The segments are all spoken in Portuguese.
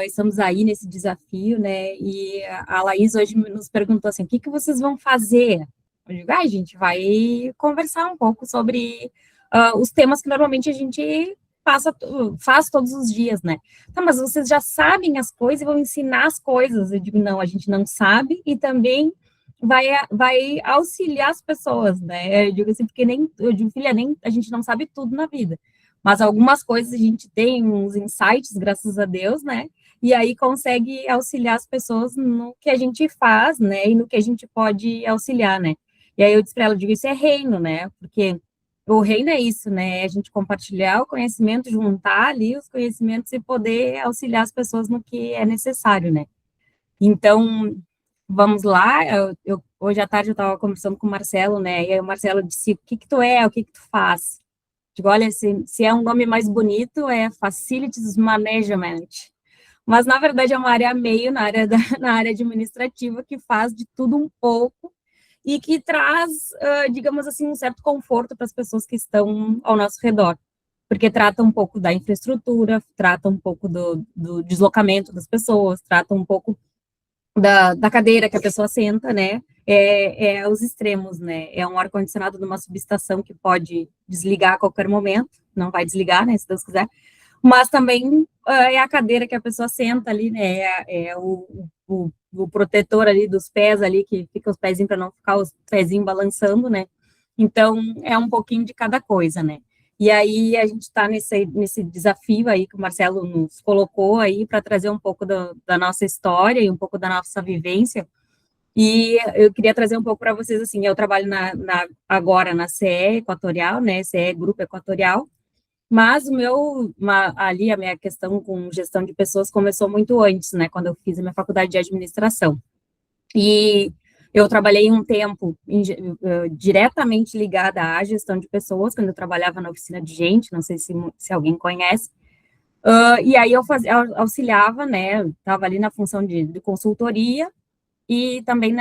estamos aí nesse desafio, né? E a Laís hoje nos perguntou assim: o que vocês vão fazer? Eu digo, a gente vai conversar um pouco sobre os temas que normalmente a gente faz todos os dias, né? Tá, mas vocês já sabem as coisas e vão ensinar as coisas. Eu digo, não, a gente não sabe e também vai auxiliar as pessoas, né? Eu digo assim, porque eu digo, filha, nem a gente não sabe tudo na vida. Mas algumas coisas a gente tem uns insights, graças a Deus, né? E aí consegue auxiliar as pessoas no que a gente faz, né? E no que a gente pode auxiliar, né? E aí eu disse para ela, eu digo, isso é reino, né? Porque o reino é isso, né? É a gente compartilhar o conhecimento, juntar ali os conhecimentos e poder auxiliar as pessoas no que é necessário, né? Então, vamos lá. Hoje à tarde eu estava conversando com o Marcelo, né? E aí o Marcelo disse, o que que tu é, o que que tu faz? Digo, olha, se é um nome mais bonito, é Facilities Management. Mas, na verdade, é uma área meio na área administrativa que faz de tudo um pouco e que traz, digamos assim, um certo conforto para as pessoas que estão ao nosso redor. Porque trata um pouco da infraestrutura, trata um pouco do deslocamento das pessoas, trata um pouco da cadeira que a pessoa senta, né? É os extremos, né? É um ar-condicionado numa subestação que pode desligar a qualquer momento, não vai desligar, né? Se Deus quiser, mas também é a cadeira que a pessoa senta ali, né? O protetor ali dos pés ali, que fica os pezinhos para não ficar os pezinhos balançando, né? Então, é um pouquinho de cada coisa, né? E aí a gente está nesse desafio aí que o Marcelo nos colocou aí para trazer um pouco da nossa história e um pouco da nossa vivência. E eu queria trazer um pouco para vocês, assim, eu trabalho agora na CE Equatorial, né? CE Grupo Equatorial, mas ali a minha questão com gestão de pessoas começou muito antes, né? Quando eu fiz a minha faculdade de administração. E eu trabalhei um tempo diretamente ligada à gestão de pessoas, quando eu trabalhava na oficina de gente, não sei se alguém conhece. E aí eu auxiliava, né? Estava ali na função de consultoria e também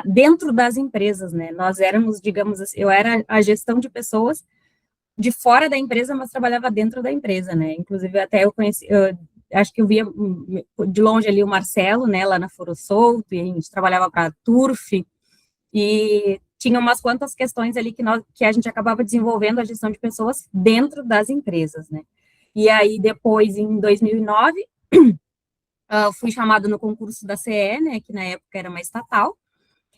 dentro das empresas, né? Nós éramos, digamos assim, eu era a gestão de pessoas de fora da empresa, mas trabalhava dentro da empresa, né? Inclusive, até acho que eu via de longe ali o Marcelo, né, lá na Foro Solto, e a gente trabalhava para a Turf, e tinha umas quantas questões ali que a gente acabava desenvolvendo a gestão de pessoas dentro das empresas, né? E aí, depois, em 2009, fui chamada no concurso da CE, né, que na época era uma estatal,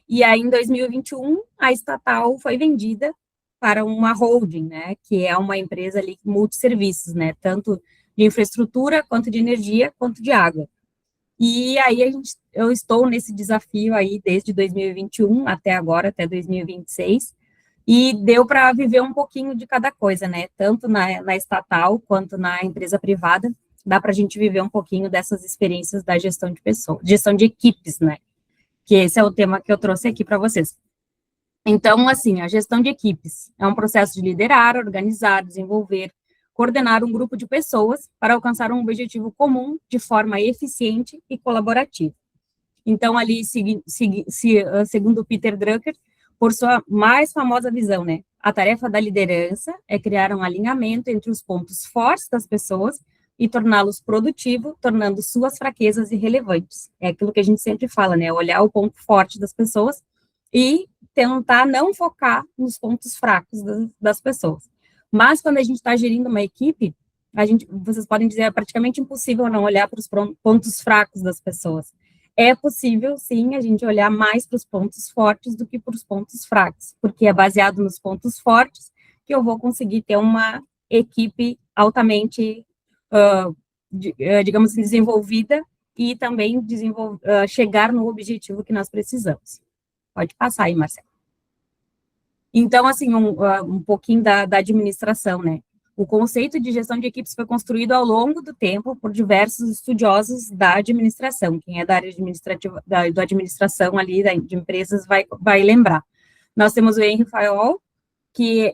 e aí, em 2021, a estatal foi vendida para uma holding, né, que é uma empresa ali multisserviços, né, tanto de infraestrutura, quanto de energia, quanto de água. E aí eu estou nesse desafio aí desde 2021 até agora, até 2026, e deu para viver um pouquinho de cada coisa, né, tanto na estatal quanto na empresa privada, dá para a gente viver um pouquinho dessas experiências da gestão de pessoas, gestão de equipes, né, que esse é o tema que eu trouxe aqui para vocês. Então, assim, a gestão de equipes é um processo de liderar, organizar, desenvolver, coordenar um grupo de pessoas para alcançar um objetivo comum de forma eficiente e colaborativa. Então, ali, segundo Peter Drucker, por sua mais famosa visão, né, a tarefa da liderança é criar um alinhamento entre os pontos fortes das pessoas e torná-los produtivos, tornando suas fraquezas irrelevantes. É aquilo que a gente sempre fala, né, olhar o ponto forte das pessoas e tentar não focar nos pontos fracos das pessoas. Mas quando a gente está gerindo uma equipe, vocês podem dizer, é praticamente impossível não olhar para os pontos fracos das pessoas. É possível, sim, a gente olhar mais para os pontos fortes do que para os pontos fracos, porque é baseado nos pontos fortes que eu vou conseguir ter uma equipe altamente, digamos assim, desenvolvida e também chegar no objetivo que nós precisamos. Pode passar aí, Marcelo. Então, assim, um pouquinho da administração, né? O conceito de gestão de equipes foi construído ao longo do tempo por diversos estudiosos da administração. Quem é da área administrativa, da administração ali, de empresas, vai lembrar. Nós temos o Henry Fayol, que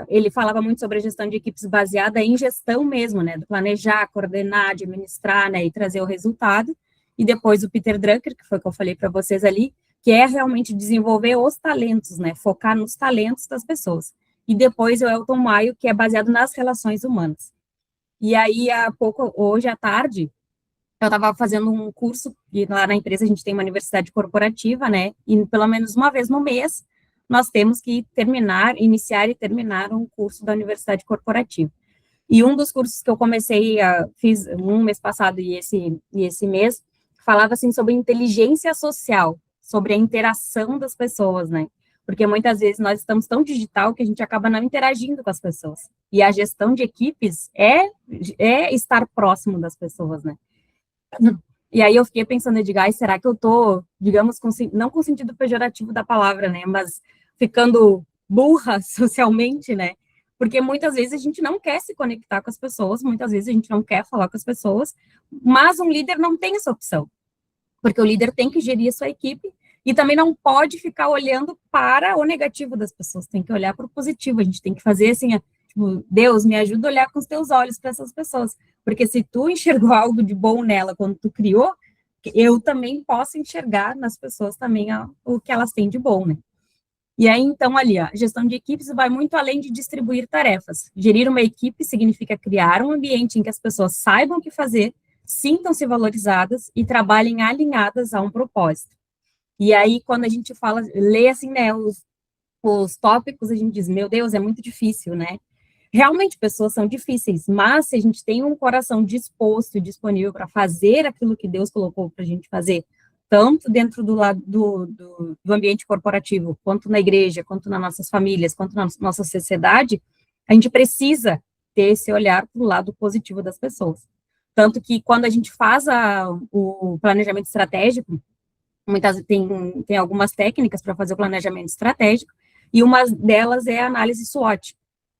ele falava muito sobre a gestão de equipes baseada em gestão mesmo, né? Do planejar, coordenar, administrar, né? E trazer o resultado. E depois o Peter Drucker, que foi o que eu falei para vocês ali, que é realmente desenvolver os talentos, né? Focar nos talentos das pessoas. E depois o Elton Maio, que é baseado nas relações humanas. E aí, hoje à tarde, eu estava fazendo um curso, e lá na empresa a gente tem uma universidade corporativa, né? E pelo menos uma vez no mês, nós temos que iniciar e terminar um curso da universidade corporativa. E um dos cursos que eu fiz um mês passado e esse mês, falava assim sobre inteligência social, sobre a interação das pessoas, né? Porque muitas vezes nós estamos tão digital que a gente acaba não interagindo com as pessoas. E a gestão de equipes é estar próximo das pessoas, né? E aí eu fiquei pensando, Edgar, será que eu tô, digamos, não com o sentido pejorativo da palavra, né, mas ficando burra socialmente, né? Porque muitas vezes a gente não quer se conectar com as pessoas, muitas vezes a gente não quer falar com as pessoas, mas um líder não tem essa opção, porque o líder tem que gerir a sua equipe e também não pode ficar olhando para o negativo das pessoas, tem que olhar para o positivo, a gente tem que fazer assim, tipo, Deus, me ajuda a olhar com os teus olhos para essas pessoas, porque se tu enxergou algo de bom nela quando tu criou, eu também posso enxergar nas pessoas também o que elas têm de bom, né? E aí, então, ali, a gestão de equipes vai muito além de distribuir tarefas. Gerir uma equipe significa criar um ambiente em que as pessoas saibam o que fazer, sintam-se valorizadas e trabalhem alinhadas a um propósito. E aí, quando a gente lê assim, né, os tópicos, a gente diz, meu Deus, é muito difícil, né? Realmente, pessoas são difíceis, mas se a gente tem um coração disposto e disponível para fazer aquilo que Deus colocou para a gente fazer, tanto dentro do ambiente corporativo, quanto na igreja, quanto nas nossas famílias, quanto na nossa sociedade, a gente precisa ter esse olhar para o lado positivo das pessoas. Tanto que quando a gente faz o planejamento estratégico, tem algumas técnicas para fazer o planejamento estratégico, e uma delas é a análise SWOT.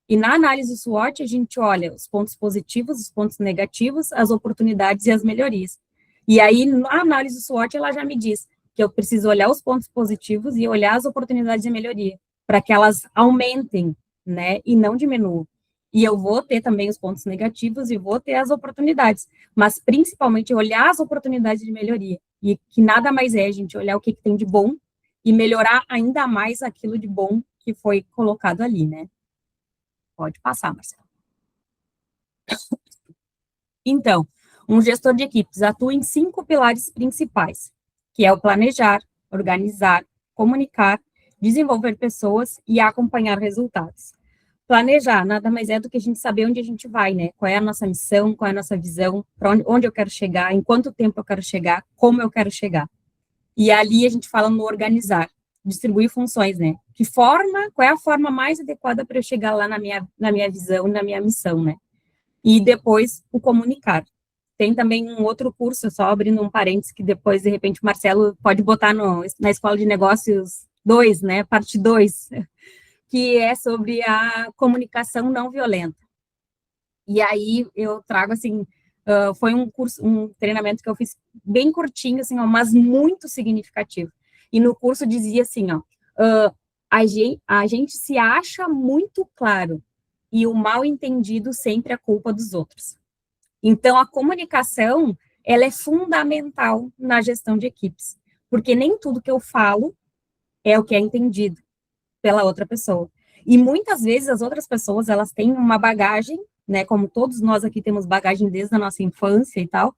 E na análise SWOT, a gente olha os pontos positivos, os pontos negativos, as oportunidades e as melhorias. E aí, na análise SWOT, ela já me diz que eu preciso olhar os pontos positivos e olhar as oportunidades de melhoria, para que elas aumentem, né, e não diminuam. E eu vou ter também os pontos negativos e vou ter as oportunidades, mas principalmente olhar as oportunidades de melhoria. E que nada mais é a gente olhar o que tem de bom e melhorar ainda mais aquilo de bom que foi colocado ali, né? Pode passar, Marcelo. Então, um gestor de equipes atua em 5 pilares principais, que é o planejar, organizar, comunicar, desenvolver pessoas e acompanhar resultados. Planejar nada mais é do que a gente saber onde a gente vai, né? Qual é a nossa missão, qual é a nossa visão, para onde eu quero chegar, em quanto tempo eu quero chegar, como eu quero chegar. E ali a gente fala no organizar, distribuir funções, né? Qual é a forma mais adequada para eu chegar lá na minha visão, na minha missão, né? E depois o comunicar. Tem também um outro curso, só abrindo um parênteses, que depois, de repente, o Marcelo pode botar na Escola de Negócios 2, né? Parte 2, que é sobre a comunicação não violenta. E aí eu trago, assim, foi um treinamento que eu fiz bem curtinho, assim, ó, mas muito significativo. E no curso dizia assim, ó, a gente se acha muito claro e o mal entendido sempre é culpa dos outros. Então, a comunicação, ela é fundamental na gestão de equipes, porque nem tudo que eu falo é o que é entendido pela outra pessoa. E muitas vezes as outras pessoas, elas têm uma bagagem, né, como todos nós aqui temos bagagem desde a nossa infância e tal,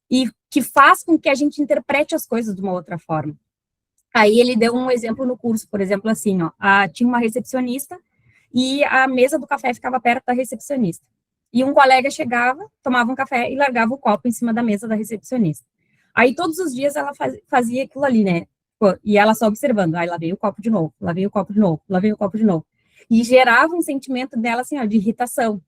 e que faz com que a gente interprete as coisas de uma outra forma. Aí ele deu um exemplo no curso, por exemplo, assim, ó, tinha uma recepcionista e a mesa do café ficava perto da recepcionista. E um colega chegava, tomava um café e largava o copo em cima da mesa da recepcionista. Aí todos os dias ela fazia aquilo ali, né? E ela só observando, aí lá veio o copo de novo, lá veio o copo de novo, lá veio o copo de novo. E gerava um sentimento dela, assim, ó, de irritação.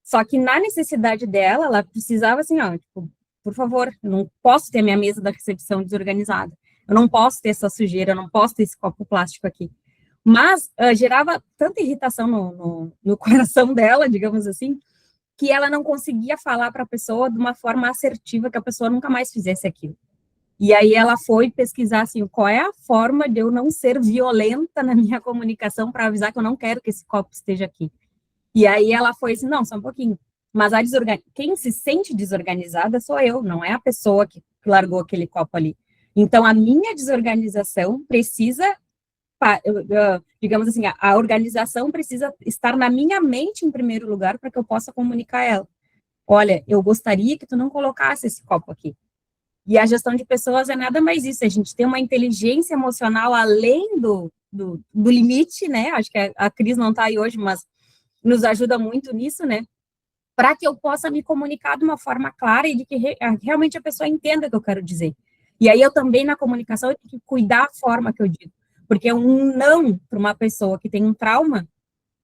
Só que na necessidade dela, ela precisava, assim, ó, tipo, por favor, eu não posso ter a minha mesa da recepção desorganizada. Eu não posso ter essa sujeira, eu não posso ter esse copo plástico aqui. Mas gerava tanta irritação no coração dela, digamos assim, que ela não conseguia falar para a pessoa de uma forma assertiva que a pessoa nunca mais fizesse aquilo. E aí ela foi pesquisar assim, qual é a forma de eu não ser violenta na minha comunicação para avisar que eu não quero que esse copo esteja aqui. E aí ela foi assim, não, só um pouquinho. Mas quem se sente desorganizada sou eu, não é a pessoa que largou aquele copo ali. Então, a minha desorganização precisa, digamos assim, a organização precisa estar na minha mente em primeiro lugar para que eu possa comunicar ela. olha, eu gostaria que tu não colocasse esse copo aqui. E a gestão de pessoas é nada mais isso, a gente tem uma inteligência emocional além do limite, né? Acho que a Cris não está aí hoje, mas nos ajuda muito nisso, né? Para que eu possa me comunicar de uma forma clara e de que realmente a pessoa entenda o que eu quero dizer. E aí eu também, na comunicação, eu tenho que cuidar a forma que eu digo. Porque um não para uma pessoa que tem um trauma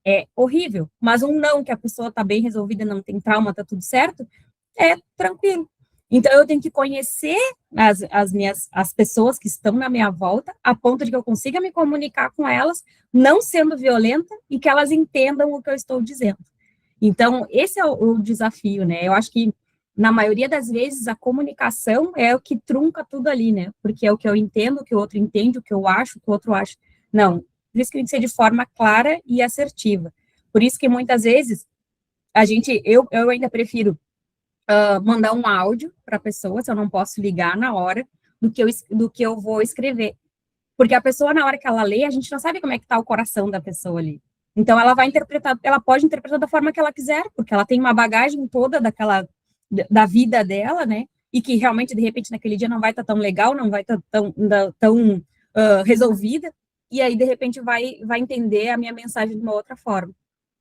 é horrível, mas um não que a pessoa está bem resolvida, não tem trauma, está tudo certo, é tranquilo. Então, eu tenho que conhecer as pessoas que estão na minha volta, a ponto de que eu consiga me comunicar com elas, não sendo violenta, e que elas entendam o que eu estou dizendo. Então, esse é o desafio, né? Eu acho que, na maioria das vezes, a comunicação é o que trunca tudo ali, né? Porque é o que eu entendo, o que o outro entende, o que eu acho, o que o outro acha. Não, por isso que tem que ser de forma clara e assertiva. Por isso que, muitas vezes, eu ainda prefiro mandar um áudio para a pessoa, se eu não posso ligar na hora, do que eu vou escrever. Porque a pessoa, na hora que ela lê, a gente não sabe como é que está o coração da pessoa ali. Então, ela vai interpretar, ela pode interpretar da forma que ela quiser, porque ela tem uma bagagem toda da vida dela, né? E que realmente, de repente, naquele dia não vai estar tão legal, não vai estar tão resolvida, e aí, de repente, vai entender a minha mensagem de uma outra forma.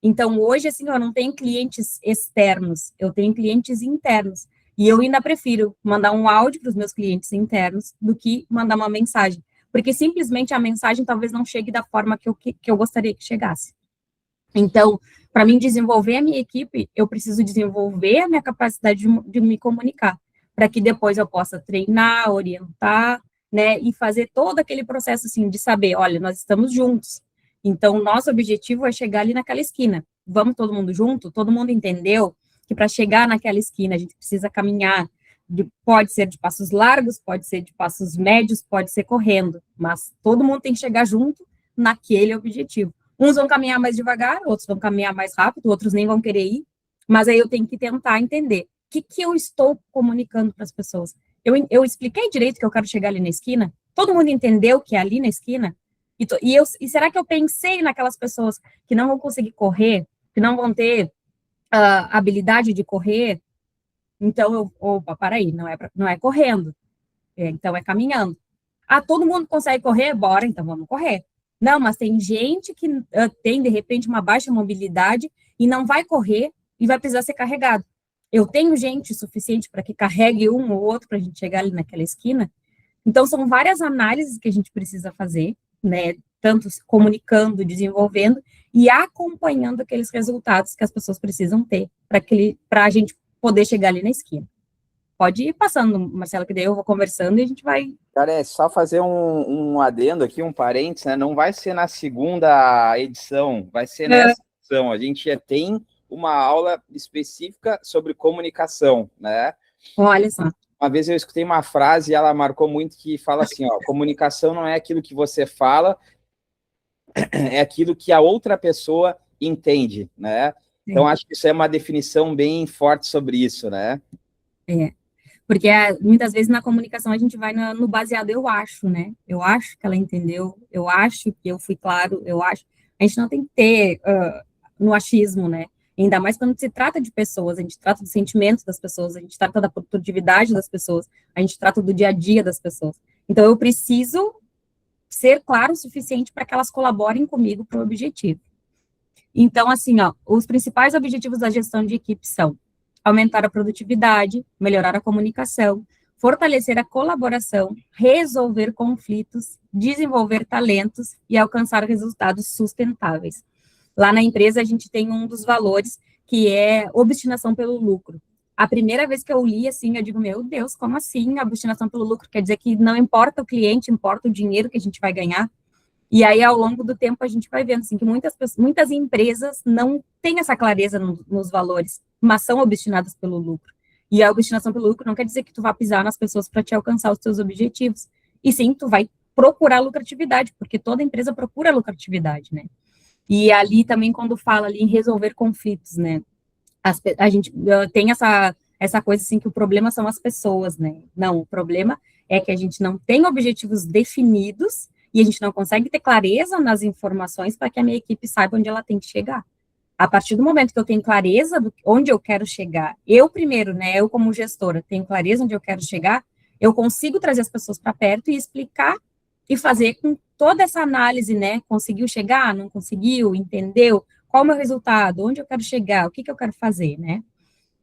Então, hoje, assim, eu não tenho clientes externos, eu tenho clientes internos. E eu ainda prefiro mandar um áudio para os meus clientes internos do que mandar uma mensagem. Porque simplesmente a mensagem talvez não chegue da forma que eu gostaria que chegasse. Então, para mim desenvolver a minha equipe, eu preciso desenvolver a minha capacidade de me comunicar, para que depois eu possa treinar, orientar, né, e fazer todo aquele processo, assim, de saber, olha, nós estamos juntos, então, nosso objetivo é chegar ali naquela esquina, vamos todo mundo junto? Todo mundo entendeu que para chegar naquela esquina a gente precisa caminhar, pode ser de passos largos, pode ser de passos médios, pode ser correndo, mas todo mundo tem que chegar junto naquele objetivo. Uns vão caminhar mais devagar, outros vão caminhar mais rápido, outros nem vão querer ir, mas aí eu tenho que tentar entender o que eu estou comunicando para as pessoas. Eu expliquei direito que eu quero chegar ali na esquina? Todo mundo entendeu que é ali na esquina? E será que eu pensei naquelas pessoas que não vão conseguir correr, que não vão ter habilidade de correr? Então, opa, para aí, não é correndo, então é caminhando. Ah, todo mundo consegue correr? Bora, então vamos correr. Não, mas tem gente que tem, de repente, uma baixa mobilidade e não vai correr e vai precisar ser carregado. Eu tenho gente suficiente para que carregue um ou outro para a gente chegar ali naquela esquina. Então, são várias análises que a gente precisa fazer, né? Tanto se comunicando, desenvolvendo e acompanhando aqueles resultados que as pessoas precisam ter para a gente poder chegar ali na esquina. Pode ir passando, Marcelo, que daí eu vou conversando e a gente vai... Cara, é só fazer um adendo aqui, um parênteses, né? Não vai ser na segunda edição, vai ser nessa edição. A gente já tem uma aula específica sobre comunicação, né? Olha só. Uma vez eu escutei uma frase e ela marcou muito, que fala assim, ó, comunicação não é aquilo que você fala, é aquilo que a outra pessoa entende, né? Então, acho que isso é uma definição bem forte sobre isso, né? Porque muitas vezes na comunicação a gente vai no baseado eu acho, né? Eu acho que ela entendeu, eu acho que eu fui claro, eu acho. A gente não tem que ter no achismo, né? Ainda mais quando se trata de pessoas, a gente trata dos sentimentos das pessoas, a gente trata da produtividade das pessoas, a gente trata do dia a dia das pessoas. Então, eu preciso ser claro o suficiente para que elas colaborem comigo para o objetivo. Então, assim, ó, os principais objetivos da gestão de equipe são aumentar a produtividade, melhorar a comunicação, fortalecer a colaboração, resolver conflitos, desenvolver talentos e alcançar resultados sustentáveis. Lá na empresa, a gente tem um dos valores que é obstinação pelo lucro. A primeira vez que eu li, assim, eu digo, meu Deus, como assim obstinação pelo lucro? Quer dizer que não importa o cliente, importa o dinheiro que a gente vai ganhar. E aí, ao longo do tempo, a gente vai vendo assim, que muitas empresas não têm essa clareza nos valores, mas são obstinadas pelo lucro. E a obstinação pelo lucro não quer dizer que tu vá pisar nas pessoas para te alcançar os teus objetivos. E sim, tu vai procurar lucratividade, porque toda empresa procura lucratividade, né? E ali também, quando fala ali em resolver conflitos, né? A gente tem essa coisa assim que o problema são as pessoas, né? Não, o problema é que a gente não tem objetivos definidos e a gente não consegue ter clareza nas informações para que a minha equipe saiba onde ela tem que chegar. A partir do momento que eu tenho clareza de onde eu quero chegar, eu primeiro, né, eu como gestora, tenho clareza onde eu quero chegar, eu consigo trazer as pessoas para perto e explicar e fazer com toda essa análise, né, conseguiu chegar, não conseguiu, entendeu, qual é o meu resultado, onde eu quero chegar, o que eu quero fazer, né.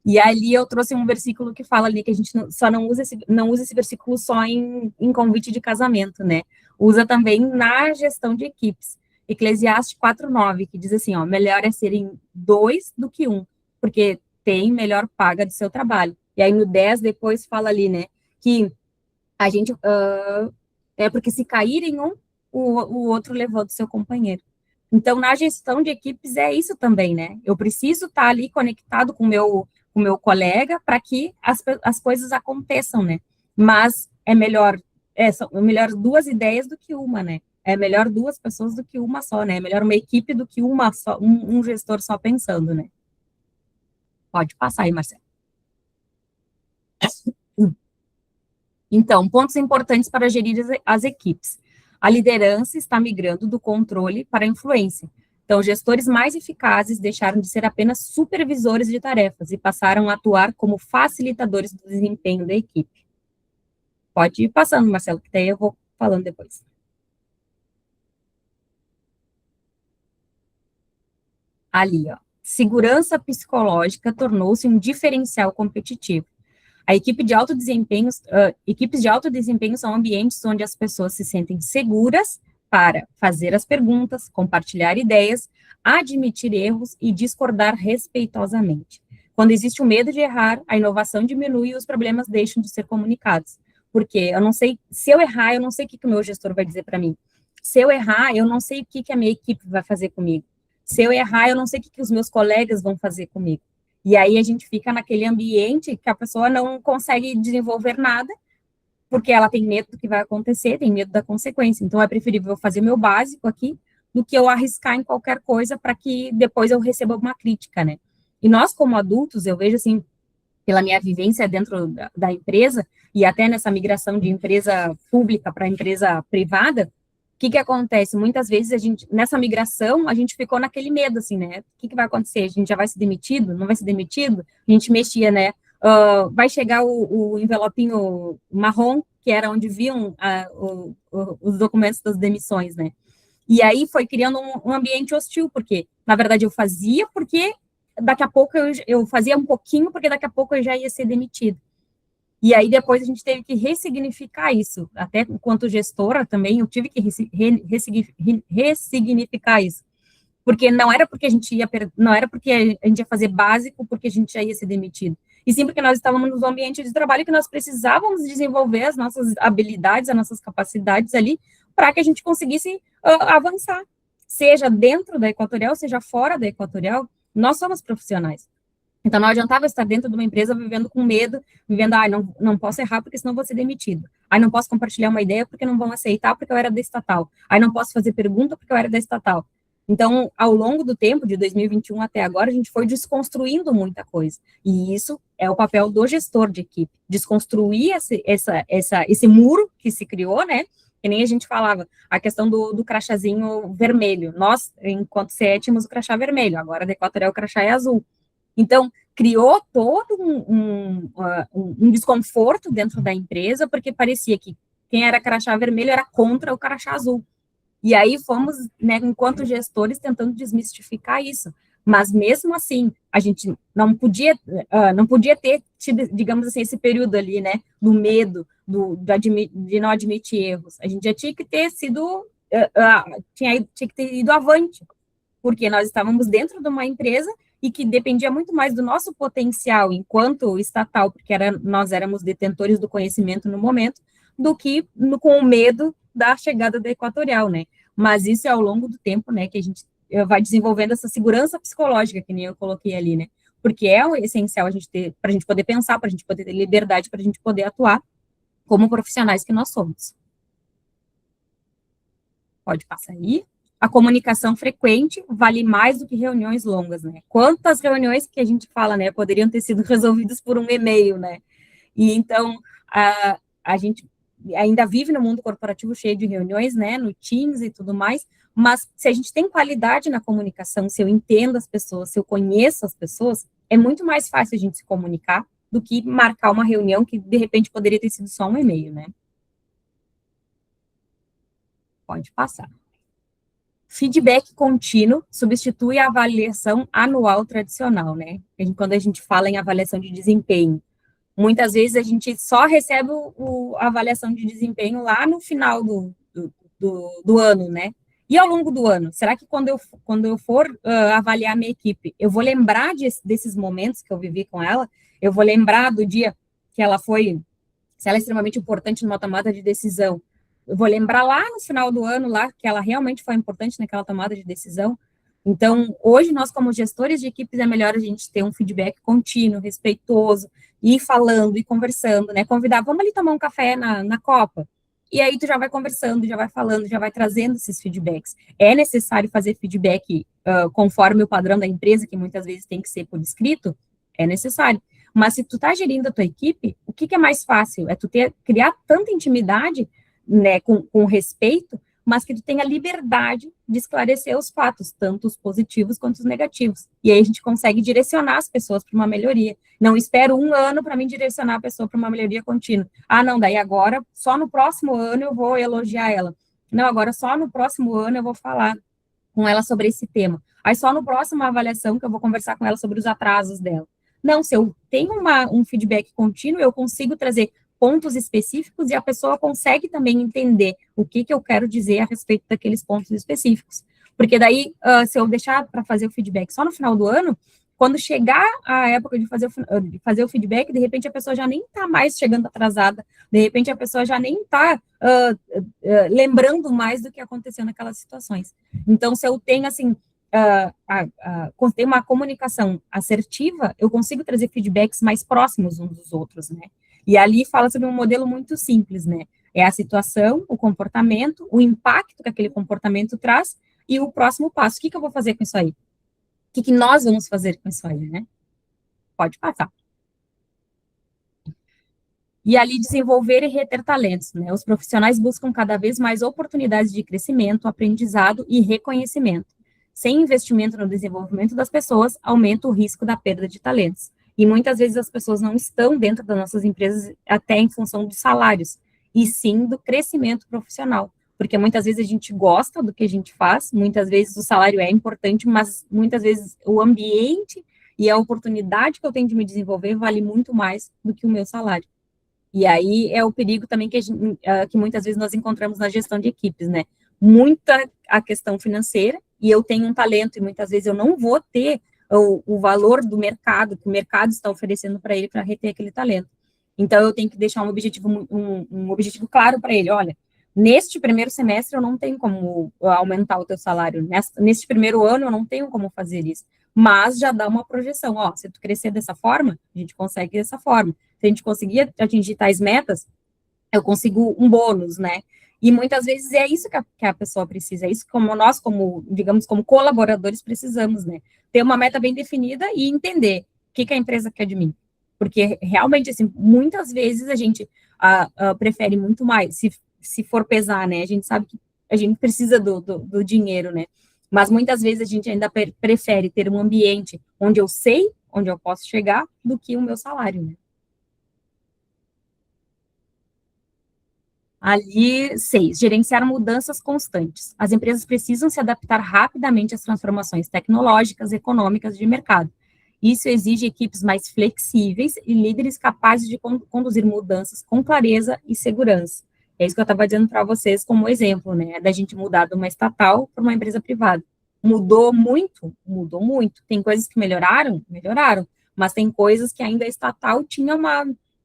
E ali eu trouxe um versículo que fala ali que a gente só não usa esse versículo só em convite de casamento, né? Usa também na gestão de equipes. Eclesiastes 4:9, que diz assim, ó, melhor é serem dois do que um, porque tem melhor paga do seu trabalho. E aí no 10 depois fala ali, né, que a gente, é porque se caírem um, o outro levou do seu companheiro. Então, na gestão de equipes é isso também, né? Eu preciso estar ali conectado com o meu colega para que as coisas aconteçam, né? Mas são melhor duas ideias do que uma, né? É melhor duas pessoas do que uma só, né? É melhor uma equipe do que uma só, um gestor só pensando, né? Pode passar aí, Marcelo. Então, pontos importantes para gerir as equipes. A liderança está migrando do controle para a influência. Então, gestores mais eficazes deixaram de ser apenas supervisores de tarefas e passaram a atuar como facilitadores do desempenho da equipe. Pode ir passando, Marcelo, que daí eu vou falando depois. Ali, ó. Segurança psicológica tornou-se um diferencial competitivo. A equipes de alto desempenho são ambientes onde as pessoas se sentem seguras para fazer as perguntas, compartilhar ideias, admitir erros e discordar respeitosamente. Quando existe o medo de errar, a inovação diminui e os problemas deixam de ser comunicados. Porque eu não sei, se eu errar, eu não sei o que o meu gestor vai dizer para mim. Se eu errar, eu não sei o que a minha equipe vai fazer comigo. Se eu errar, eu não sei o que os meus colegas vão fazer comigo. E aí a gente fica naquele ambiente que a pessoa não consegue desenvolver nada, porque ela tem medo do que vai acontecer, tem medo da consequência. Então é preferível eu fazer meu básico aqui do que eu arriscar em qualquer coisa para que depois eu receba uma crítica, né? E nós, como adultos, eu vejo assim, pela minha vivência dentro da empresa, e até nessa migração de empresa pública para empresa privada, que acontece? Muitas vezes nessa migração, a gente ficou naquele medo, assim, né? O que vai acontecer? A gente já vai ser demitido? Não vai ser demitido? A gente mexia, né? Vai chegar o envelopinho marrom, que era onde viam os documentos das demissões, né? E aí foi criando um ambiente hostil, porque, na verdade, eu fazia porque daqui a pouco eu fazia um pouquinho, porque daqui a pouco eu já ia ser demitido. E aí depois a gente teve que ressignificar isso. Até enquanto gestora também, eu tive que ressignificar isso. Porque não era porque não era porque a gente ia fazer básico, porque a gente já ia ser demitido. E sim porque nós estávamos no ambiente de trabalho que nós precisávamos desenvolver as nossas habilidades, as nossas capacidades ali, para que a gente conseguisse avançar. Seja dentro da Equatorial, seja fora da Equatorial, nós somos profissionais. Então, não adiantava estar dentro de uma empresa vivendo com medo, vivendo, não posso errar porque senão vou ser demitido. Não posso compartilhar uma ideia porque não vão aceitar porque eu era da estatal. Não posso fazer pergunta porque eu era da estatal. Então, ao longo do tempo, de 2021 até agora, a gente foi desconstruindo muita coisa. E isso é o papel do gestor de equipe, desconstruir esse muro que se criou, né? Que nem a gente falava, a questão do crachazinho vermelho. Nós, enquanto CE, tínhamos o crachá vermelho, agora da Equatorial o crachá é azul. Então, criou todo um desconforto dentro da empresa, porque parecia que quem era crachá vermelho era contra o crachá azul. E aí fomos, né, enquanto gestores, tentando desmistificar isso. Mas mesmo assim, a gente não podia ter tido, digamos assim, esse período ali, né, do medo, de não admitir erros. A gente já tinha que ter sido, tinha que ter ido avante, porque nós estávamos dentro de uma empresa e que dependia muito mais do nosso potencial enquanto estatal, porque nós éramos detentores do conhecimento no momento, do que com o medo da chegada da Equatorial, né? Mas isso é ao longo do tempo, né, que a gente vai desenvolvendo essa segurança psicológica, que nem eu coloquei ali, né? Porque é o essencial a gente ter, para a gente poder pensar, para a gente poder ter liberdade, para a gente poder atuar como profissionais que nós somos. Pode passar aí. A comunicação frequente vale mais do que reuniões longas, né? Quantas reuniões que a gente fala, né, poderiam ter sido resolvidas por um e-mail, né? E então, a gente ainda vive no mundo corporativo cheio de reuniões, né, no Teams e tudo mais, Mas se a gente tem qualidade na comunicação, se eu entendo as pessoas, se eu conheço as pessoas, é muito mais fácil a gente se comunicar do que marcar uma reunião que, de repente, poderia ter sido só um e-mail, né? Pode passar. Feedback contínuo substitui a avaliação anual tradicional, né? Quando a gente fala em avaliação de desempenho, muitas vezes a gente só recebe a avaliação de desempenho lá no final do ano, né? E ao longo do ano, será que quando eu for avaliar minha equipe, eu vou lembrar desses momentos que eu vivi com ela? Eu vou lembrar do dia que ela foi, se ela é extremamente importante numa tomada de decisão, eu vou lembrar lá no final do ano, lá, que ela realmente foi importante naquela tomada de decisão. Então, hoje, nós, como gestores de equipes, é melhor a gente ter um feedback contínuo, respeitoso, ir falando e conversando, né? Convidar, vamos ali tomar um café na Copa. E aí, tu já vai conversando, já vai falando, já vai trazendo esses feedbacks. É necessário fazer feedback conforme o padrão da empresa, que muitas vezes tem que ser por escrito, é necessário. Mas se tu tá gerindo a tua equipe, o que é mais fácil? É tu criar tanta intimidade, né, com respeito, mas que tu tenha liberdade de esclarecer os fatos, tanto os positivos quanto os negativos. E aí a gente consegue direcionar as pessoas para uma melhoria. Não espero um ano para mim direcionar a pessoa para uma melhoria contínua. Ah, não, daí agora, só no próximo ano eu vou elogiar ela. Não, agora só no próximo ano eu vou falar com ela sobre esse tema. Aí só no próximo avaliação que eu vou conversar com ela sobre os atrasos dela. Não, se eu tenho um feedback contínuo, eu consigo trazer pontos específicos e a pessoa consegue também entender o que eu quero dizer a respeito daqueles pontos específicos. Porque daí, se eu deixar para fazer o feedback só no final do ano, quando chegar a época de fazer o feedback, de repente a pessoa já nem está mais chegando atrasada, de repente a pessoa já nem está lembrando mais do que aconteceu naquelas situações. Então, se eu tenho, assim, tem uma comunicação assertiva, eu consigo trazer feedbacks mais próximos uns dos outros, né? E ali fala sobre um modelo muito simples, né? É a situação, o comportamento, o impacto que aquele comportamento traz e o próximo passo. O que eu vou fazer com isso aí? O que nós vamos fazer com isso aí, né? Pode passar. E ali desenvolver e reter talentos, né? Os profissionais buscam cada vez mais oportunidades de crescimento, aprendizado e reconhecimento. Sem investimento no desenvolvimento das pessoas, aumenta o risco da perda de talentos. E muitas vezes as pessoas não estão dentro das nossas empresas até em função dos salários, e sim do crescimento profissional. Porque muitas vezes a gente gosta do que a gente faz, muitas vezes o salário é importante, mas muitas vezes o ambiente e a oportunidade que eu tenho de me desenvolver vale muito mais do que o meu salário. E aí é o perigo também que muitas vezes nós encontramos na gestão de equipes, né? Muita a questão financeira, e eu tenho um talento, e muitas vezes eu não vou ter o valor do mercado, que o mercado está oferecendo para ele para reter aquele talento. Então, eu tenho que deixar um objetivo claro para ele. Olha, neste primeiro semestre eu não tenho como aumentar o teu salário. Neste primeiro ano eu não tenho como fazer isso. Mas já dá uma projeção. Ó, se tu crescer dessa forma, a gente consegue dessa forma. Se a gente conseguir atingir tais metas, eu consigo um bônus, né? E muitas vezes é isso que a pessoa precisa, é isso como nós, digamos, como colaboradores, precisamos, né? Ter uma meta bem definida e entender o que a empresa quer de mim. Porque realmente, assim, muitas vezes a gente prefere muito mais, se for pesar, né? A gente sabe que a gente precisa do dinheiro, né? Mas muitas vezes a gente ainda prefere ter um ambiente onde eu sei onde eu posso chegar do que o meu salário, né? Ali, 6, gerenciar mudanças constantes. As empresas precisam se adaptar rapidamente às transformações tecnológicas, econômicas de mercado. Isso exige equipes mais flexíveis e líderes capazes de conduzir mudanças com clareza e segurança. É isso que eu estava dizendo para vocês como exemplo, né? Da gente mudar de uma estatal para uma empresa privada. Mudou muito? Mudou muito. Tem coisas que melhoraram? Melhoraram. Mas tem coisas que ainda a estatal tinha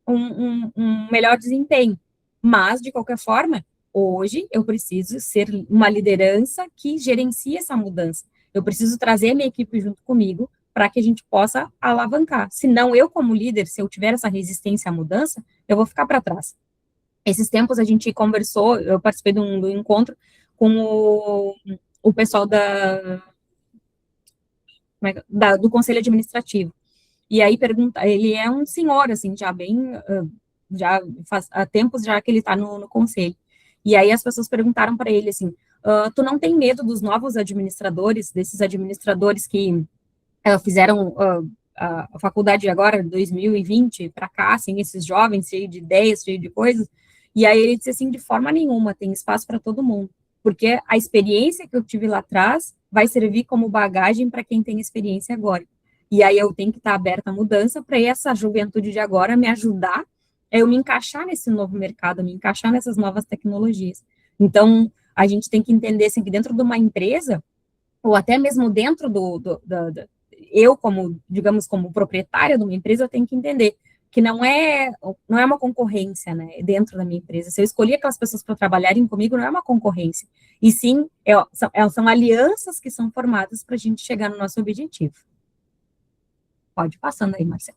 um melhor desempenho. Mas, de qualquer forma, hoje eu preciso ser uma liderança que gerencie essa mudança. Eu preciso trazer a minha equipe junto comigo para que a gente possa alavancar. Senão, eu, como líder, se eu tiver essa resistência à mudança, eu vou ficar para trás. Esses tempos a gente conversou, eu participei do encontro com o pessoal do Conselho Administrativo. E aí ele é um senhor, assim, já bem, já faz há tempos já que ele está no conselho. E aí as pessoas perguntaram para ele, assim, tu não tem medo dos novos administradores, desses administradores que fizeram a faculdade agora, 2020, para cá, assim, esses jovens cheios de ideias, cheios de coisas, e aí ele disse assim, de forma nenhuma, tem espaço para todo mundo, porque a experiência que eu tive lá atrás vai servir como bagagem para quem tem experiência agora. E aí eu tenho que estar aberta à mudança para essa juventude de agora me ajudar a eu me encaixar nesse novo mercado, me encaixar nessas novas tecnologias. Então, a gente tem que entender assim, que dentro de uma empresa, ou até mesmo dentro eu, como, digamos, como proprietária de uma empresa, eu tenho que entender que não é uma concorrência, né, dentro da minha empresa. Se eu escolhi aquelas pessoas para trabalharem comigo, não é uma concorrência. E sim, são alianças que são formadas para a gente chegar no nosso objetivo. Pode ir passando aí, Marcelo.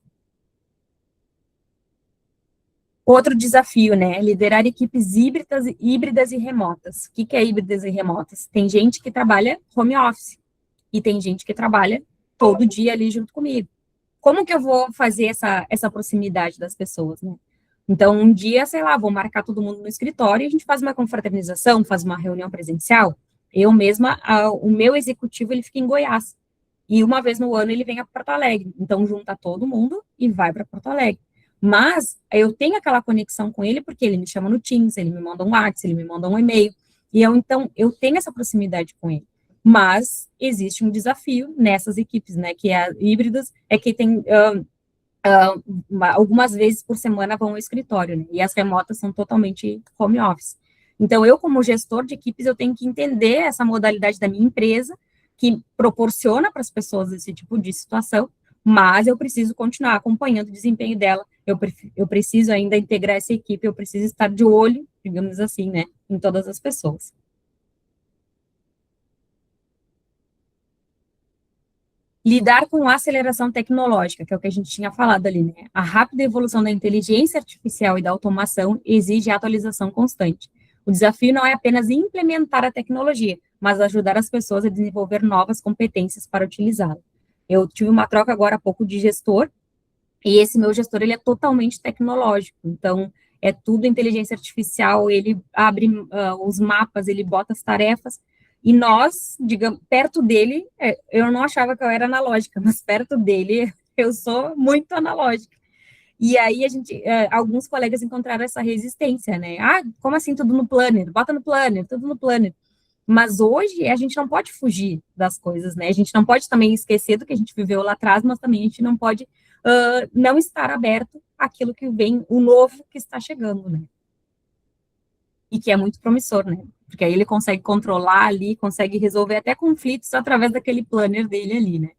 Outro desafio, né? Liderar equipes híbridas e remotas. O que é híbridas e remotas? Tem gente que trabalha home office e tem gente que trabalha todo dia ali junto comigo. Como que eu vou fazer essa proximidade das pessoas, né? Então, um dia, sei lá, vou marcar todo mundo no escritório e a gente faz uma confraternização, faz uma reunião presencial. Eu mesma, o meu executivo, ele fica em Goiás. E uma vez no ano ele vem a Porto Alegre. Então, junta todo mundo e vai para Porto Alegre. Mas eu tenho aquela conexão com ele porque ele me chama no Teams, ele me manda um WhatsApp, ele me manda um e-mail. E então, eu tenho essa proximidade com ele. Mas existe um desafio nessas equipes, né, que é híbridas, é que tem algumas vezes por semana vão ao escritório, né, e as remotas são totalmente home office. Então, eu, como gestor de equipes, eu tenho que entender essa modalidade da minha empresa, que proporciona para as pessoas esse tipo de situação, mas eu preciso continuar acompanhando o desempenho dela, eu preciso ainda integrar essa equipe, eu preciso estar de olho, digamos assim, né, em todas as pessoas. Lidar com a aceleração tecnológica, que é o que a gente tinha falado ali, né? A rápida evolução da inteligência artificial e da automação exige atualização constante. O desafio não é apenas implementar a tecnologia, mas ajudar as pessoas a desenvolver novas competências para utilizá-la. Eu tive uma troca agora há pouco de gestor, e esse meu gestor, ele é totalmente tecnológico, então, é tudo inteligência artificial, ele abre os mapas, ele bota as tarefas, e nós, digamos, perto dele, eu não achava que eu era analógica, mas perto dele, eu sou muito analógica. E aí, alguns colegas encontraram essa resistência, né? Ah, como assim tudo no planner? Bota no planner, tudo no planner. Mas hoje, a gente não pode fugir das coisas, né? A gente não pode também esquecer do que a gente viveu lá atrás, mas também a gente não pode não estar aberto àquilo que vem, o novo que está chegando, né? E que é muito promissor, né? Porque aí ele consegue controlar ali, consegue resolver até conflitos através daquele planner dele ali, né?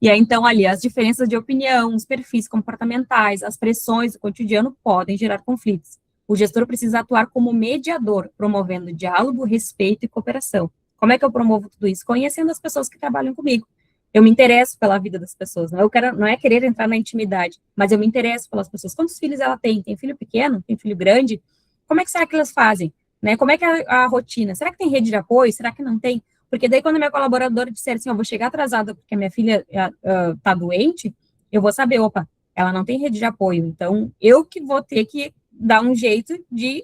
E aí, então, ali, as diferenças de opinião, os perfis comportamentais, as pressões do cotidiano podem gerar conflitos. O gestor precisa atuar como mediador, promovendo diálogo, respeito e cooperação. Como é que eu promovo tudo isso? Conhecendo as pessoas que trabalham comigo. Eu me interesso pela vida das pessoas, não é querer entrar na intimidade, mas eu me interesso pelas pessoas. Quantos filhos ela tem? Tem filho pequeno? Tem filho grande? Como é que será que elas fazem? Né? Como é que é a rotina? Será que tem rede de apoio? Será que não tem? Porque daí, quando a minha colaboradora disser assim, eu vou chegar atrasada porque a minha filha está doente, eu vou saber, opa, ela não tem rede de apoio. Então, eu que vou ter que dar um jeito de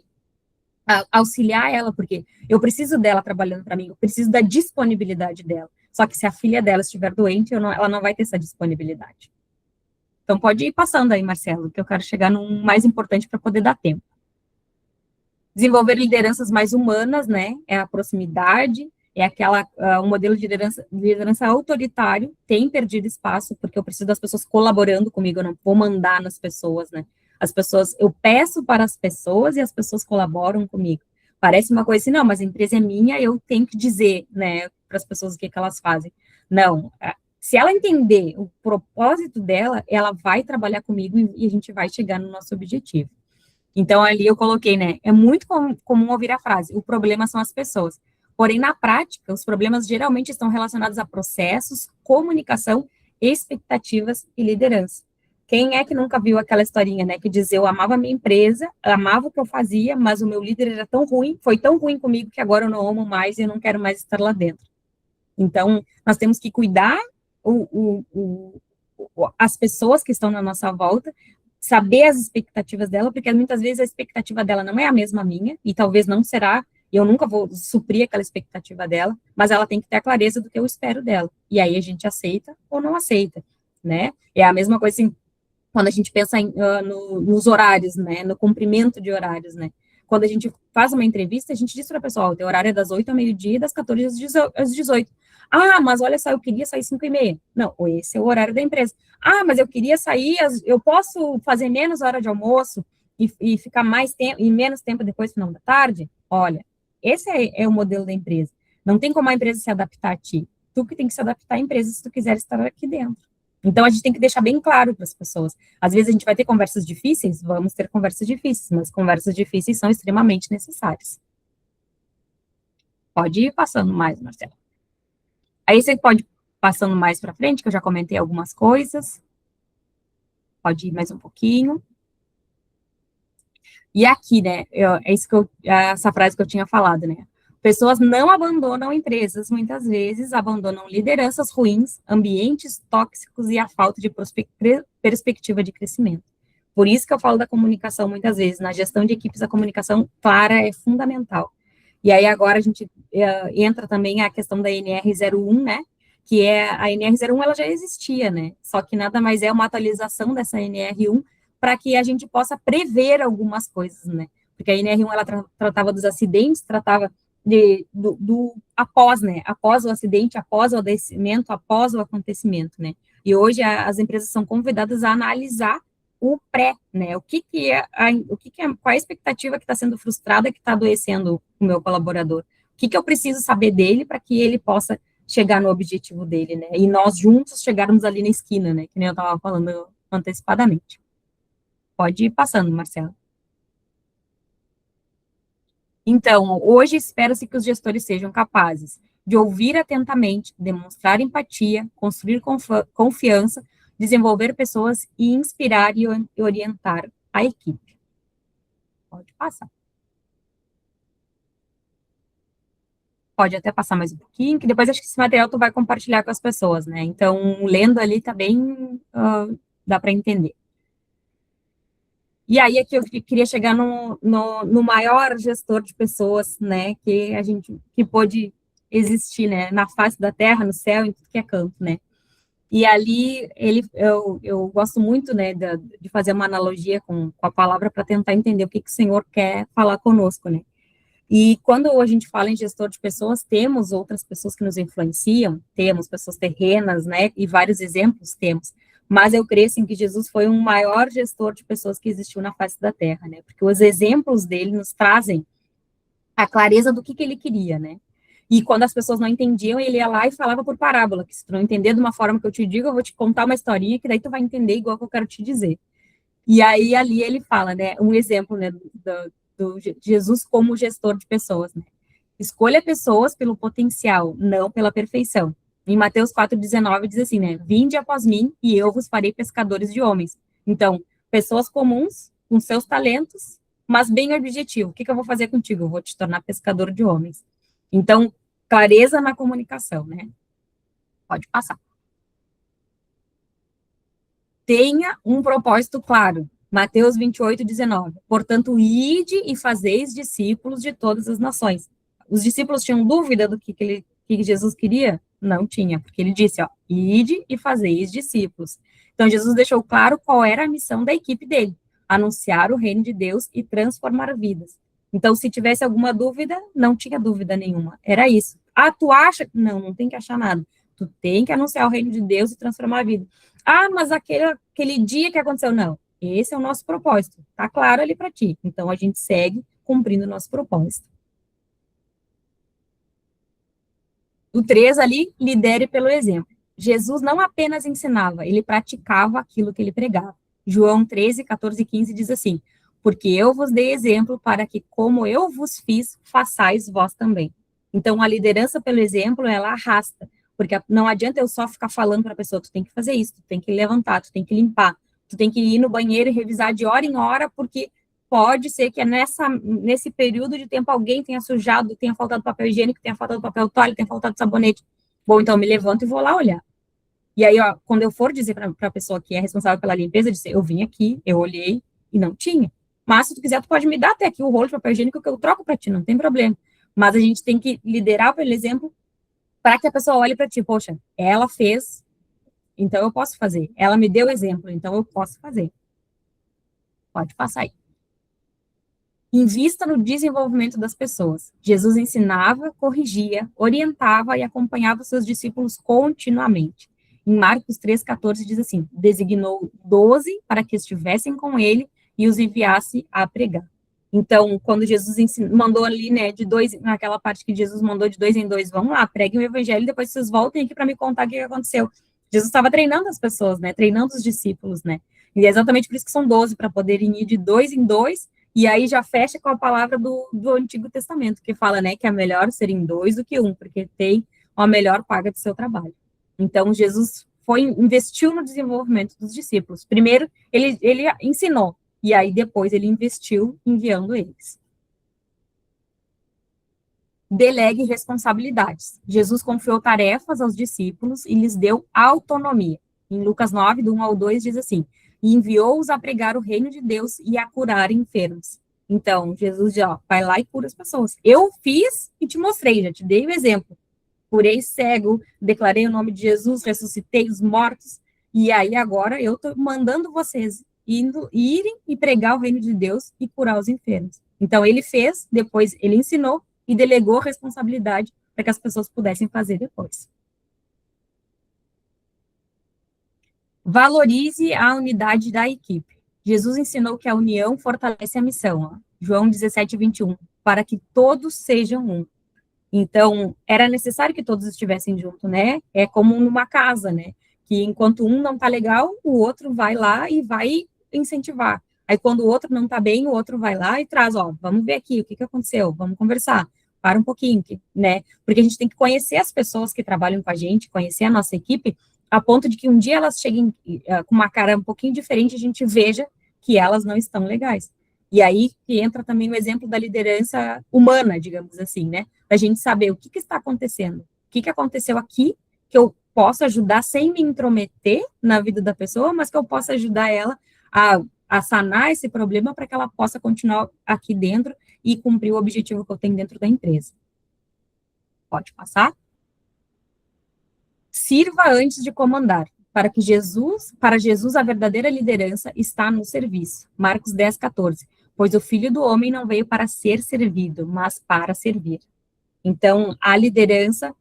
auxiliar ela, porque eu preciso dela trabalhando para mim, eu preciso da disponibilidade dela. Só que se a filha dela estiver doente, ela não vai ter essa disponibilidade. Então, pode ir passando aí, Marcelo, que eu quero chegar no mais importante para poder dar tempo. Desenvolver lideranças mais humanas, né? É a proximidade, é um modelo de liderança autoritário, tem perdido espaço, porque eu preciso das pessoas colaborando comigo, eu não vou mandar nas pessoas, né? As pessoas, eu peço para as pessoas e as pessoas colaboram comigo. Parece uma coisa assim, não, mas a empresa é minha, eu tenho que dizer, né, para as pessoas o que elas fazem. Não, se ela entender o propósito dela, ela vai trabalhar comigo e a gente vai chegar no nosso objetivo. Então, ali eu coloquei, né, é muito comum ouvir a frase, o problema são as pessoas. Porém, na prática, os problemas geralmente estão relacionados a processos, comunicação, expectativas e liderança. Quem é que nunca viu aquela historinha, né, que diz, eu amava a minha empresa, amava o que eu fazia, mas o meu líder era tão ruim, foi tão ruim comigo que agora eu não amo mais e eu não quero mais estar lá dentro. Então, nós temos que cuidar as pessoas que estão na nossa volta, saber as expectativas dela, porque muitas vezes a expectativa dela não é a mesma minha, e talvez não será e eu nunca vou suprir aquela expectativa dela, mas ela tem que ter a clareza do que eu espero dela. E aí a gente aceita ou não aceita, né? É a mesma coisa assim, quando a gente pensa nos horários, né? No cumprimento de horários, né? Quando a gente faz uma entrevista, a gente diz para o pessoal, o teu horário é das 8 ao meio-dia e das 14 às 18. Ah, mas olha só, eu queria sair 5h30. Não, esse é o horário da empresa. Ah, mas eu queria sair, eu posso fazer menos hora de almoço e ficar mais tempo, e menos tempo depois, final da tarde? Olha, esse é o modelo da empresa. Não tem como a empresa se adaptar a ti. Tu que tem que se adaptar à empresa se tu quiser estar aqui dentro. Então, a gente tem que deixar bem claro para as pessoas. Às vezes, a gente vai ter conversas difíceis, vamos ter conversas difíceis, mas conversas difíceis são extremamente necessárias. Pode ir passando mais, Marcelo. Aí, você pode ir passando mais para frente, que eu já comentei algumas coisas. Pode ir mais um pouquinho. E aqui, né, essa frase que eu tinha falado, né? Pessoas não abandonam empresas, muitas vezes abandonam lideranças ruins, ambientes tóxicos e a falta de perspectiva de crescimento. Por isso que eu falo da comunicação muitas vezes. Na gestão de equipes, a comunicação clara é fundamental. E aí agora a gente entra também a questão da NR01, né? Que é a NR01, ela já existia, né? Só que nada mais é uma atualização dessa NR1 para que a gente possa prever algumas coisas, né? Porque a NR1 ela tratava dos acidentes, tratava do após, né? Após o acidente, após o adoecimento, após o acontecimento, né? E hoje as empresas são convidadas a analisar o pré, né? Qual é a expectativa que está sendo frustrada, que está adoecendo o meu colaborador? O que eu preciso saber dele para que ele possa chegar no objetivo dele, né? E nós juntos chegarmos ali na esquina, né? Que nem eu estava falando antecipadamente. Pode ir passando, Marcelo. Então, hoje espera-se que os gestores sejam capazes de ouvir atentamente, demonstrar empatia, construir confiança, desenvolver pessoas e inspirar e orientar a equipe. Pode passar. Pode até passar mais um pouquinho, que depois acho que esse material tu vai compartilhar com as pessoas, né? Então, lendo ali tá bem, dá para entender. E aí aqui eu queria chegar no maior gestor de pessoas, né, que pôde existir, né, na face da terra, no céu, em tudo que é canto, né. E ali eu gosto muito, né, de fazer uma analogia com a palavra para tentar entender o que o Senhor quer falar conosco, né. E quando a gente fala em gestor de pessoas, temos outras pessoas que nos influenciam, temos pessoas terrenas, né, e vários exemplos temos, mas eu creio, assim, que Jesus foi um maior gestor de pessoas que existiu na face da terra, né, porque os exemplos dele nos trazem a clareza do que ele queria, né, e quando as pessoas não entendiam, ele ia lá e falava por parábola, que se tu não entender de uma forma que eu te digo, eu vou te contar uma historinha, que daí tu vai entender igual que eu quero te dizer. E aí, ali ele fala, né, um exemplo, né, do Jesus como gestor de pessoas, né? Escolha pessoas pelo potencial, não pela perfeição. Em Mateus 4,19 diz assim, né? Vinde após mim e eu vos farei pescadores de homens. Então, pessoas comuns, com seus talentos, mas bem objetivo. O que eu vou fazer contigo? Eu vou te tornar pescador de homens. Então, clareza na comunicação, né? Pode passar. Tenha um propósito claro. Mateus 28,19. Portanto, ide e fazeis discípulos de todas as nações. Os discípulos tinham dúvida do que Jesus queria? Não tinha, porque ele disse, ó, ide e fazeis discípulos. Então, Jesus deixou claro qual era a missão da equipe dele, anunciar o reino de Deus e transformar vidas. Então, se tivesse alguma dúvida, não tinha dúvida nenhuma, era isso. Ah, tu acha? Não, não tem que achar nada. Tu tem que anunciar o reino de Deus e transformar a vida. Ah, mas aquele dia que aconteceu, não. Esse é o nosso propósito. Tá claro ali para ti. Então, a gente segue cumprindo o nosso propósito. O 3 ali, lidere pelo exemplo. Jesus não apenas ensinava, ele praticava aquilo que ele pregava. João 13, 14 e 15 diz assim, porque eu vos dei exemplo para que, como eu vos fiz, façais vós também. Então, a liderança pelo exemplo, ela arrasta, porque não adianta eu só ficar falando para a pessoa, tu tem que fazer isso, tu tem que levantar, tu tem que limpar, tu tem que ir no banheiro e revisar de hora em hora, porque pode ser que nesse período de tempo alguém tenha sujado, tenha faltado papel higiênico, tenha faltado papel toalha, tenha faltado sabonete. Bom, então eu me levanto e vou lá olhar. E aí, ó, quando eu for dizer para a pessoa que é responsável pela limpeza, eu disse, eu vim aqui, eu olhei e não tinha. Mas se tu quiser, tu pode me dar até aqui o rolo de papel higiênico que eu troco para ti, não tem problema. Mas a gente tem que liderar pelo exemplo para que a pessoa olhe para ti, poxa, ela fez, então eu posso fazer. Ela me deu exemplo, então eu posso fazer. Pode passar aí. Invista no desenvolvimento das pessoas. Jesus ensinava, corrigia, orientava e acompanhava seus discípulos continuamente. Em Marcos 3,14 diz assim, designou 12 para que estivessem com ele e os enviasse a pregar. Então, quando Jesus mandou ali, né, naquela parte que Jesus mandou de 2 em 2, vão lá, preguem o evangelho e depois vocês voltem aqui para me contar o que aconteceu. Jesus estava treinando as pessoas, né, treinando os discípulos, né, e é exatamente por isso que são 12, para poderem ir de 2 em 2, e aí já fecha com a palavra do Antigo Testamento, que fala, né, que é melhor ser em 2 do que 1, porque tem uma melhor paga do seu trabalho. Então, Jesus investiu no desenvolvimento dos discípulos. Primeiro, ele ensinou, e aí depois ele investiu enviando eles. Delegue responsabilidades. Jesus confiou tarefas aos discípulos e lhes deu autonomia. Em Lucas 9, do 1 ao 2, diz assim, e enviou-os a pregar o reino de Deus e a curar enfermos. Então, Jesus diz, ó, vai lá e cura as pessoas. Eu fiz e te mostrei, já te dei o exemplo. Curei cego, declarei o nome de Jesus, ressuscitei os mortos, e aí agora eu estou mandando vocês irem e pregar o reino de Deus e curar os enfermos. Então, ele fez, depois ele ensinou e delegou responsabilidade para que as pessoas pudessem fazer depois. Valorize a unidade da equipe. Jesus ensinou que a união fortalece a missão. Ó. João 17, 21. Para que todos sejam um. Então, era necessário que todos estivessem juntos, né? É como numa casa, né? Que enquanto um não tá legal, o outro vai lá e vai incentivar. Aí, quando o outro não tá bem, o outro vai lá e traz, ó, vamos ver aqui, o que aconteceu? Vamos conversar. Para um pouquinho, né? Porque a gente tem que conhecer as pessoas que trabalham com a gente, conhecer a nossa equipe, a ponto de que um dia elas cheguem com uma cara um pouquinho diferente, a gente veja que elas não estão legais. E aí que entra também o exemplo da liderança humana, digamos assim, né? Da gente saber o que está acontecendo, o que aconteceu aqui, que eu posso ajudar sem me intrometer na vida da pessoa, mas que eu possa ajudar ela a sanar esse problema para que ela possa continuar aqui dentro e cumprir o objetivo que eu tenho dentro da empresa. Pode passar? Sirva antes de comandar. Para Jesus, a verdadeira liderança está no serviço. Marcos 10, 14. Pois o Filho do Homem não veio para ser servido, mas para servir. Então, a liderança,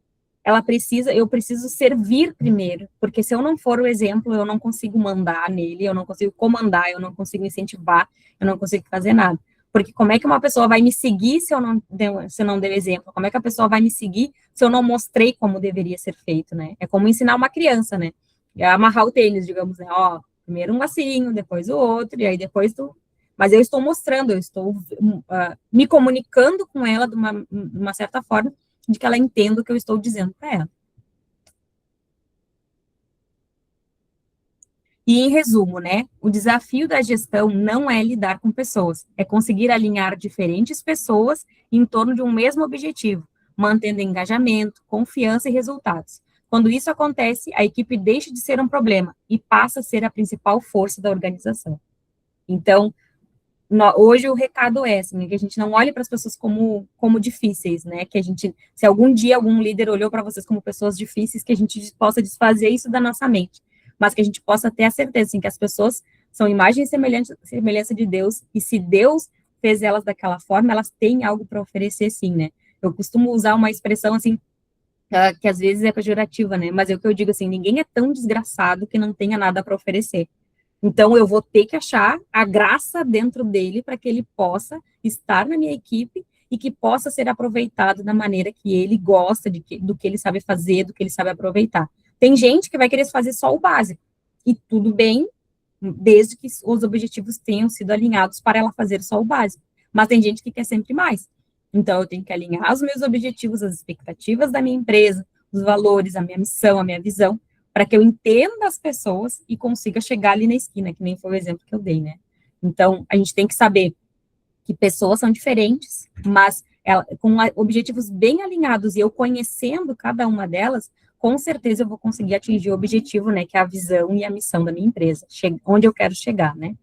eu preciso servir primeiro, porque se eu não for o exemplo, eu não consigo mandar nele, eu não consigo comandar, eu não consigo incentivar, eu não consigo fazer nada. Porque como é que uma pessoa vai me seguir se eu não der exemplo? Como é que a pessoa vai me seguir se eu não mostrei como deveria ser feito, né? É como ensinar uma criança, né? É amarrar o tênis, digamos, né? Ó, primeiro um lacinho, depois o outro, e aí depois tu... Mas eu estou mostrando, eu estou me comunicando com ela de uma certa forma, de que ela entenda o que eu estou dizendo para ela. E, em resumo, né, o desafio da gestão não é lidar com pessoas, é conseguir alinhar diferentes pessoas em torno de um mesmo objetivo, mantendo engajamento, confiança e resultados. Quando isso acontece, a equipe deixa de ser um problema e passa a ser a principal força da organização. Então, hoje o recado é assim, que a gente não olhe para as pessoas como difíceis, né? Que a gente, se algum dia algum líder olhou para vocês como pessoas difíceis, que a gente possa desfazer isso da nossa mente, mas que a gente possa ter a certeza, assim, que as pessoas são imagem e semelhança de Deus, e se Deus fez elas daquela forma, elas têm algo para oferecer, sim, né? Eu costumo usar uma expressão, assim, que às vezes é pejorativa, né? Mas é o que eu digo, assim, ninguém é tão desgraçado que não tenha nada para oferecer. Então, eu vou ter que achar a graça dentro dele para que ele possa estar na minha equipe e que possa ser aproveitado da maneira que ele gosta, do que ele sabe fazer, do que ele sabe aproveitar. Tem gente que vai querer fazer só o básico, e tudo bem, desde que os objetivos tenham sido alinhados para ela fazer só o básico. Mas tem gente que quer sempre mais. Então, eu tenho que alinhar os meus objetivos, as expectativas da minha empresa, os valores, a minha missão, a minha visão, para que eu entenda as pessoas e consiga chegar ali na esquina, que nem foi o exemplo que eu dei, né? Então, a gente tem que saber que pessoas são diferentes, mas com objetivos bem alinhados e eu conhecendo cada uma delas, com certeza eu vou conseguir atingir o objetivo, né, que é a visão e a missão da minha empresa, onde eu quero chegar, né?